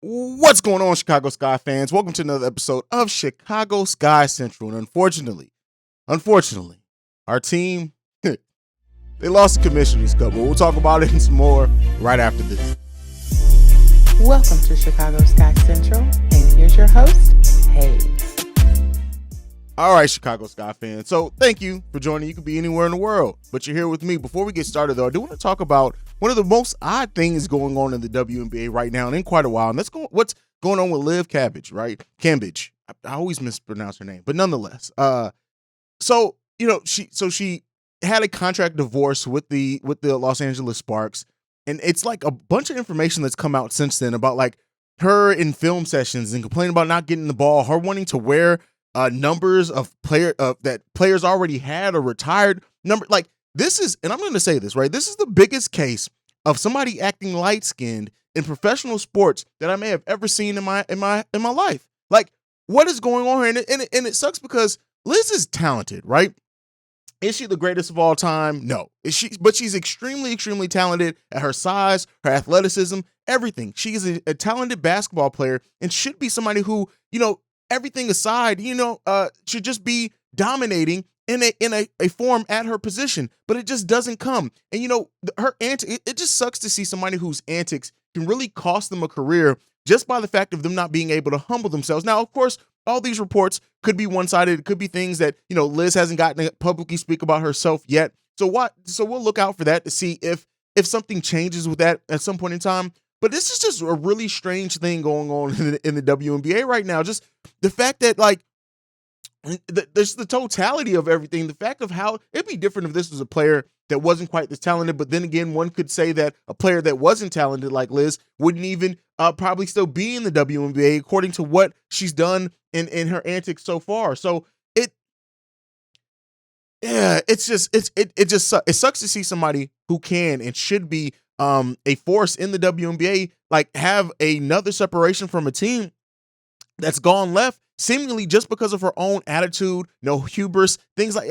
What's going on, Chicago Sky fans? Welcome to another episode of Chicago Sky Central. And unfortunately, our team, they lost the Commissioner's Cup, but we'll talk about it and some more right after this. Welcome to Chicago Sky Central, and here's your host, Haize. All right, Chicago Sky fans. So thank you for joining. You could be anywhere in the world, but you're here with me. Before we get started, though, I do want to talk about one of the most odd things going on in the WNBA right now and in quite a while. And what's going on with Liz Cambage, right? Cambage. I always mispronounce her name, but nonetheless. She had a contract divorce with the Los Angeles Sparks, and it's like a bunch of information that's come out since then about like her in film sessions and complaining about not getting the ball, her wanting to wear numbers of that players already had or retired number. Like this is, and I'm going to say this, right? This is the biggest case of somebody acting light-skinned in professional sports that I may have ever seen in my life. Like, what is going on here? And it sucks because Liz is talented, right? Is she the greatest of all time? No. But she's extremely, extremely talented at her size, her athleticism, everything. She is a talented basketball player and should be somebody who, everything aside, should just be dominating in a form at her position, but it just doesn't come. And her it just sucks to see somebody whose antics can really cost them a career just by the fact of them not being able to humble themselves. Now, of course, all these reports could be one-sided. It could be things that, Liz hasn't gotten to publicly speak about herself yet. So we'll look out for that to see if something changes with that at some point in time. But this is just a really strange thing going on in the WNBA right now. Just the fact that, like, there's the totality of everything. The fact of how it'd be different if this was a player that wasn't quite this talented. But then again, one could say that a player that wasn't talented like Liz wouldn't even probably still be in the WNBA according to what she's done in her antics so far. So it sucks to see somebody who can and should be a force in the WNBA like have another separation from a team that's gone left, seemingly just because of her own attitude, no hubris, things like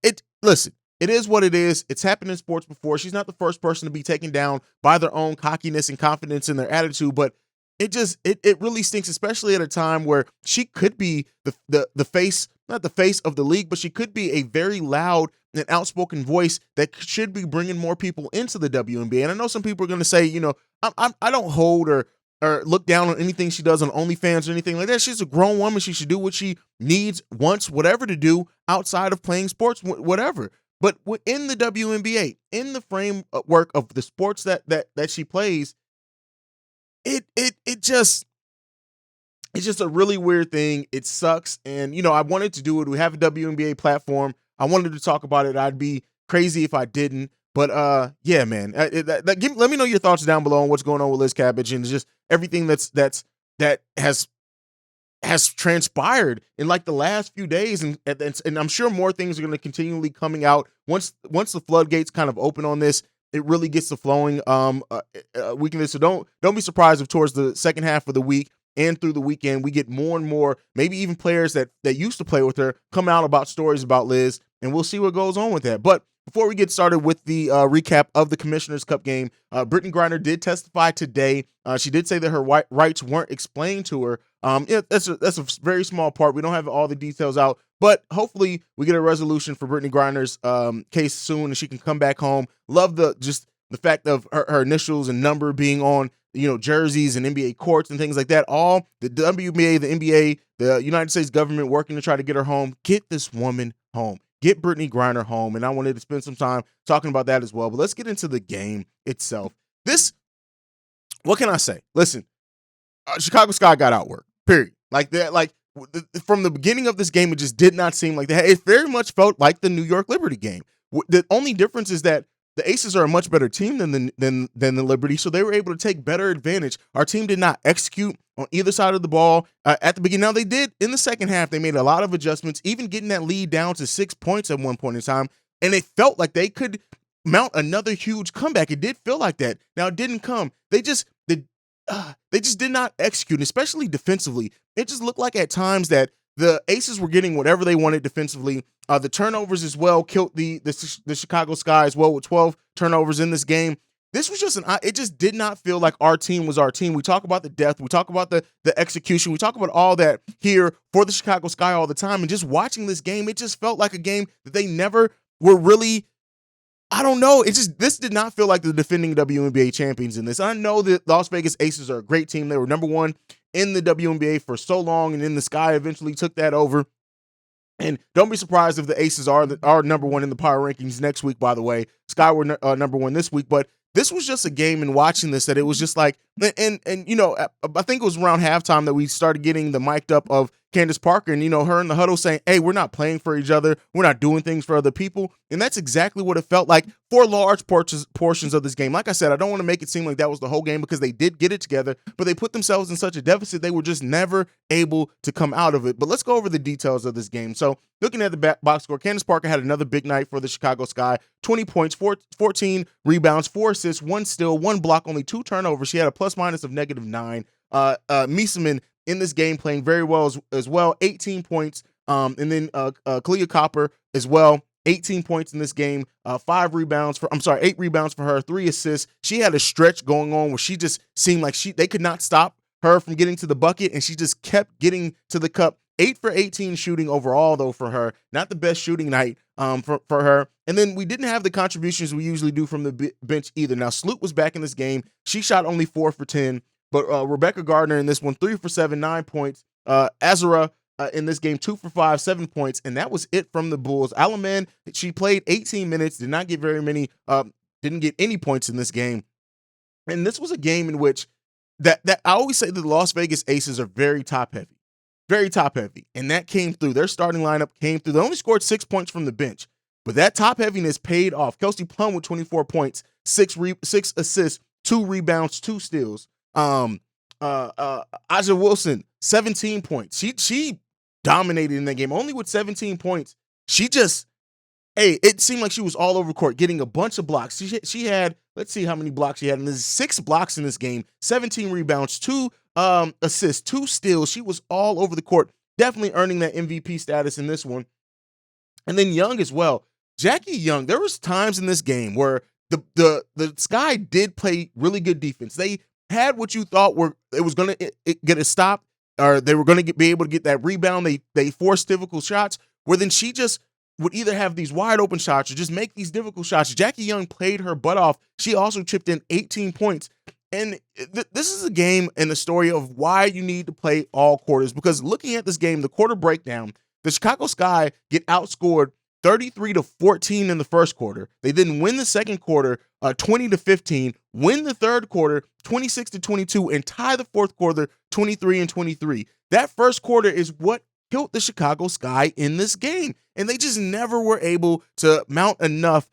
it. Listen, it is what it is. It's happened in sports before. She's not the first person to be taken down by their own cockiness and confidence in their attitude, but it really stinks, especially at a time where she could be the face, not the face of the league, but she could be a very loud and outspoken voice that should be bringing more people into the WNBA. And I know some people are going to say, I don't hold or look down on anything she does on OnlyFans or anything like that. She's a grown woman. She should do what she needs, wants, whatever to do outside of playing sports, whatever. But in the WNBA, in the framework of the sports that she plays, it's just a really weird thing. It sucks. And, I wanted to do it. We have a WNBA platform. I wanted to talk about it. I'd be crazy if I didn't. But yeah, man, let me know your thoughts down below on what's going on with Liz Cambage and just everything that has transpired in like the last few days, and I'm sure more things are going to continually coming out once the floodgates kind of open on this. It really gets to flowing weekend. So don't be surprised if towards the second half of the week and through the weekend we get more and more, maybe even players that used to play with her come out about stories about Liz, and we'll see what goes on with that. But before we get started with the recap of the Commissioner's Cup game, Brittney Griner did testify today. She did say that her rights weren't explained to her. That's a very small part. We don't have all the details out, but hopefully we get a resolution for Brittney Griner's case soon, and she can come back home. Love the fact of her initials and number being on jerseys and NBA courts and things like that. All the WNBA, the NBA, the United States government working to try to get her home. Get this woman home. Get Brittney Griner home, and I wanted to spend some time talking about that as well. But let's get into the game itself. What can I say? Listen, Chicago Sky got outworked, period. Like that, from the beginning of this game, it just did not seem like that. It very much felt like the New York Liberty game. The only difference is that the Aces are a much better team than the Liberty, so they were able to take better advantage. Our team did not execute on either side of the ball at the beginning. Now, they did in the second half. They made a lot of adjustments, even getting that lead down to 6 points at one point in time, and it felt like they could mount another huge comeback. It did feel like that. Now, it didn't come. They just did not execute, especially defensively. It just looked like at times that the Aces were getting whatever they wanted defensively. The turnovers as well killed the Chicago Sky as well with 12 turnovers in this game. this was just it just did not feel like our team was our team. We talk about the depth, we talk about the execution, we talk about all that here for the Chicago Sky all the time. And just watching this game, it just felt like a game that they never were really. I don't know. This did not feel like the defending WNBA champions in this. I know that Las Vegas Aces are a great team. They were number one in the WNBA for so long, and then the Sky eventually took that over. And don't be surprised if the Aces are number one in the power rankings next week, by the way. Sky were number one this week, but this was just a game, and watching this, that it was just like, and I think it was around halftime that we started getting the mic'd up of Candace Parker and, her in the huddle saying, hey, we're not playing for each other. We're not doing things for other people. And that's exactly what it felt like for large portions of this game. Like I said, I don't want to make it seem like that was the whole game, because they did get it together, but they put themselves in such a deficit, they were just never able to come out of it. But let's go over the details of this game. So looking at the box score, Candace Parker had another big night for the Chicago Sky. 20 points, 14 rebounds, 4 assists, 1 steal, 1 block, only 2 turnovers. She had a plus-minus of -9. Mieseman in this game playing very well as well, 18 points. And then Kalia Copper as well, 18 points in this game, 8 rebounds for her, 3 assists. She had a stretch going on where she just seemed like they could not stop her from getting to the bucket, and she just kept getting to the cup. 8 for 18 shooting overall, though, for her. Not the best shooting night for her. And then we didn't have the contributions we usually do from the bench either. Now, Sloot was back in this game. She shot only 4 for 10. But Rebecca Gardner in this one, 3 for 7, 9 points. Azura in this game, 2 for 5, 7 points. And that was it from the Bulls. Alaman, she played 18 minutes, did not get didn't get any points in this game. And this was a game in which that I always say that the Las Vegas Aces are very top heavy. Very top heavy. And that came through. Their starting lineup came through. They only scored 6 points from the bench, but that top heaviness paid off. Kelsey Plum with 24 points, 6 assists, 2 rebounds, 2 steals. Aja Wilson, 17 points. She dominated in that game, only with 17 points. It seemed like she was all over court, getting a bunch of blocks. She had, let's see how many blocks she had. And there's 6 blocks in this game, 17 rebounds, 2 assists, 2 steals. She was all over the court, definitely earning that MVP status in this one. And then Young as well. Jackie Young, there was times in this game where the Sky did play really good defense. They had what you thought it was going to get a stop, or they were going to be able to get that rebound. They forced difficult shots, where then she just would either have these wide open shots or just make these difficult shots. Jackie Young played her butt off. She also chipped in 18 points. And this is a game and the story of why you need to play all quarters, because looking at this game, the quarter breakdown, the Chicago Sky get outscored 33-14 in the first quarter. They then win the second quarter 20-15, win the third quarter 26-22, and tie the fourth quarter 23-23. That first quarter is what killed the Chicago Sky in this game. And they just never were able to mount enough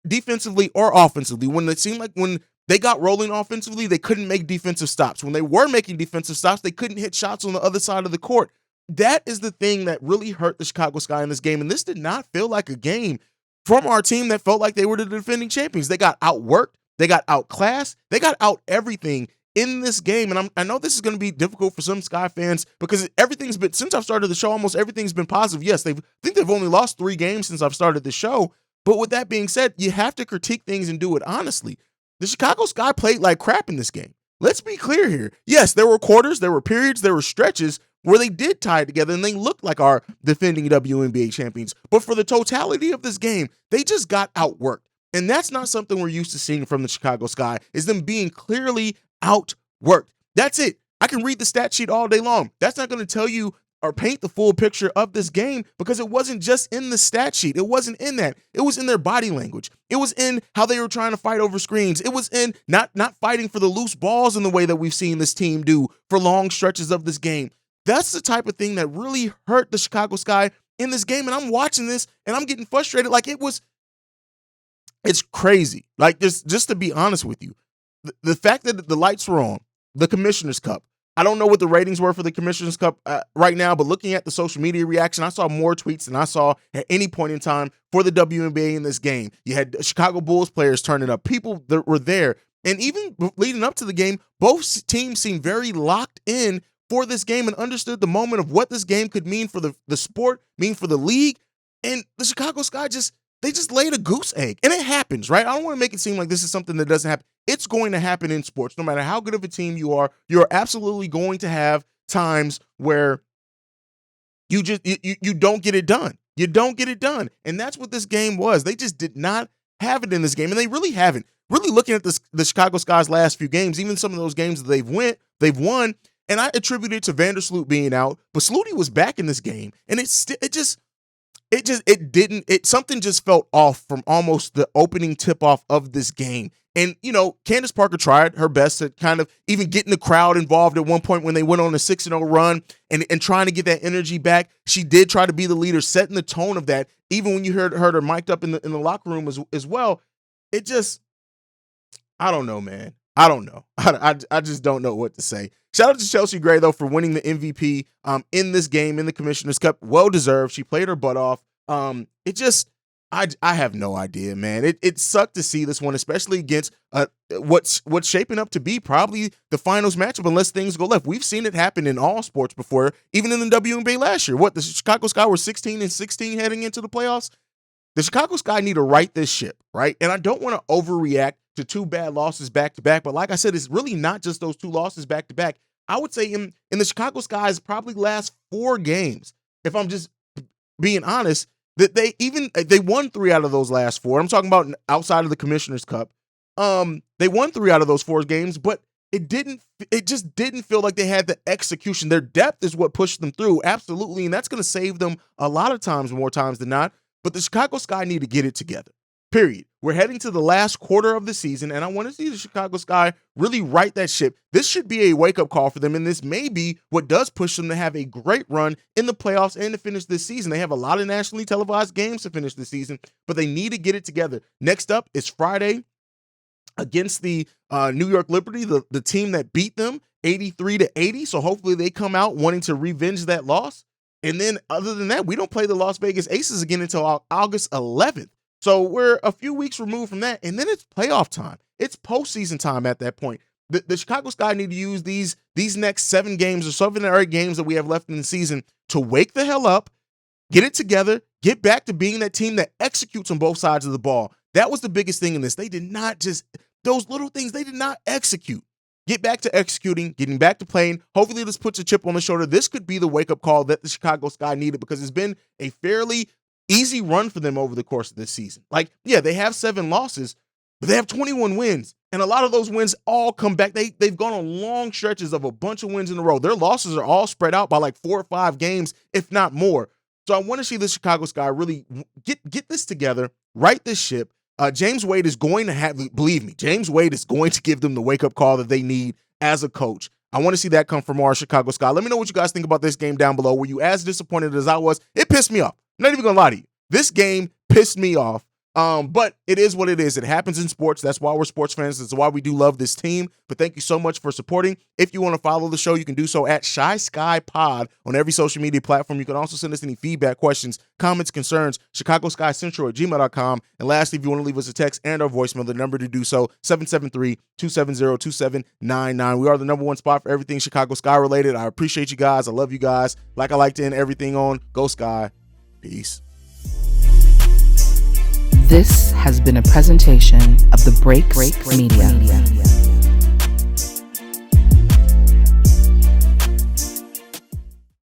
defensively or offensively. When it seemed like when they got rolling offensively, they couldn't make defensive stops. When they were making defensive stops, they couldn't hit shots on the other side of the court. That is the thing that really hurt the Chicago Sky in this game. And this did not feel like a game from our team that felt like they were the defending champions. They got outworked. They got outclassed. They got out everything in this game. And I know this is going to be difficult for some Sky fans, because everything's been, since I've started the show, almost everything's been positive. Yes, I think they've only lost 3 games since I've started the show. But with that being said, you have to critique things and do it honestly. The Chicago Sky played like crap in this game. Let's be clear here. Yes, there were quarters, there were periods, there were stretches where they did tie it together and they looked like our defending WNBA champions. But for the totality of this game, they just got outworked. And that's not something we're used to seeing from the Chicago Sky, is them being clearly outworked. That's it. I can read the stat sheet all day long. That's not going to tell you or paint the full picture of this game, because it wasn't just in the stat sheet. It wasn't in that. It was in their body language. It was in how they were trying to fight over screens. It was in not fighting for the loose balls in the way that we've seen this team do for long stretches of this game. That's the type of thing that really hurt the Chicago Sky in this game. And I'm watching this and I'm getting frustrated. Like it's crazy. Like, just to be honest with you, the fact that the lights were on, the Commissioner's Cup, I don't know what the ratings were for the Commissioner's Cup right now, but looking at the social media reaction, I saw more tweets than I saw at any point in time for the WNBA in this game. You had Chicago Bulls players turning up, people that were there. And even leading up to the game, both teams seemed very locked in for this game and understood the moment of what this game could mean for the sport, mean for the league. And the Chicago Sky just laid a goose egg. And it happens, right? I don't want to make it seem like this is something that doesn't happen. It's going to happen in sports. No matter how good of a team you are, you're absolutely going to have times where you don't get it done. You don't get it done. And that's what this game was. They just did not have it in this game, and they really haven't. Really looking at the Chicago Sky's last few games, even some of those games that they've won, and I attribute it to Vandersloot being out, but Slutie was back in this game, and something just felt off from almost the opening tip-off of this game. And, Candace Parker tried her best to kind of even getting the crowd involved at one point when they went on a 6-0 run and trying to get that energy back. She did try to be the leader, setting the tone of that, even when you heard her mic'd up in the locker room as well. It just, I don't know, man. I don't know. I just don't know what to say. Shout out to Chelsea Gray, though, for winning the MVP in this game, in the Commissioner's Cup. Well-deserved. She played her butt off. I have no idea, man. It sucked to see this one, especially against what's shaping up to be probably the finals matchup unless things go left. We've seen it happen in all sports before, even in the WNBA last year. The Chicago Sky were 16-16 heading into the playoffs? The Chicago Sky need to right this ship, right? And I don't want to overreact to 2 bad losses back-to-back, but like I said, it's really not just those 2 losses back-to-back. I would say in the Chicago Sky's probably last 4 games, if I'm just being honest, that they won 3 out of those last 4. I'm talking about outside of the Commissioner's Cup. They won 3 out of those 4 games, but it just didn't feel like they had the execution. Their depth is what pushed them through, absolutely, and that's going to save them a lot of times, more times than not. But the Chicago Sky need to get it together, period. We're heading to the last quarter of the season, and I want to see the Chicago Sky really right that ship. This should be a wake-up call for them, and this may be what does push them to have a great run in the playoffs and to finish this season. They have a lot of nationally televised games to finish this season, but they need to get it together. Next up is Friday against the New York Liberty, the team that beat them 83-80, so hopefully they come out wanting to revenge that loss. And then other than that, we don't play the Las Vegas Aces again until August 11th. So we're a few weeks removed from that, and then it's playoff time. It's postseason time at that point. The Chicago Sky need to use these next 7 games or 7 or 8 games that we have left in the season to wake the hell up, get it together, get back to being that team that executes on both sides of the ball. That was the biggest thing in this. They did not just, those little things, they did not execute. Get back to executing, getting back to playing. Hopefully this puts a chip on the shoulder. This could be the wake-up call that the Chicago Sky needed because it's been a fairly easy run for them over the course of this season. They have 7 losses, but they have 21 wins. And a lot of those wins all come back. They've gone on long stretches of a bunch of wins in a row. Their losses are all spread out by 4 or 5 games, if not more. So I want to see the Chicago Sky really get this together, right this ship. James Wade is going to believe me, James Wade is going to give them the wake-up call that they need as a coach. I want to see that come from our Chicago Sky. Let me know what you guys think about this game down below. Were you as disappointed as I was? It pissed me off. I'm not even going to lie to you. This game pissed me off. But it is what it is. It happens in sports. That's why we're sports fans. That's why we do love this team. But thank you so much for supporting. If you want to follow the show, you can do so at Shy Sky Pod on every social media platform. You can also send us any feedback, questions, comments, concerns, ChicagoSkyCentral@gmail.com. And lastly, if you want to leave us a text and our voicemail, the number to do so, 773-270-2799. We are the #1 spot for everything Chicago Sky related. I appreciate you guys. I love you guys. Like I like to end everything on, go Sky. Peace. This has been a presentation of the Break Media.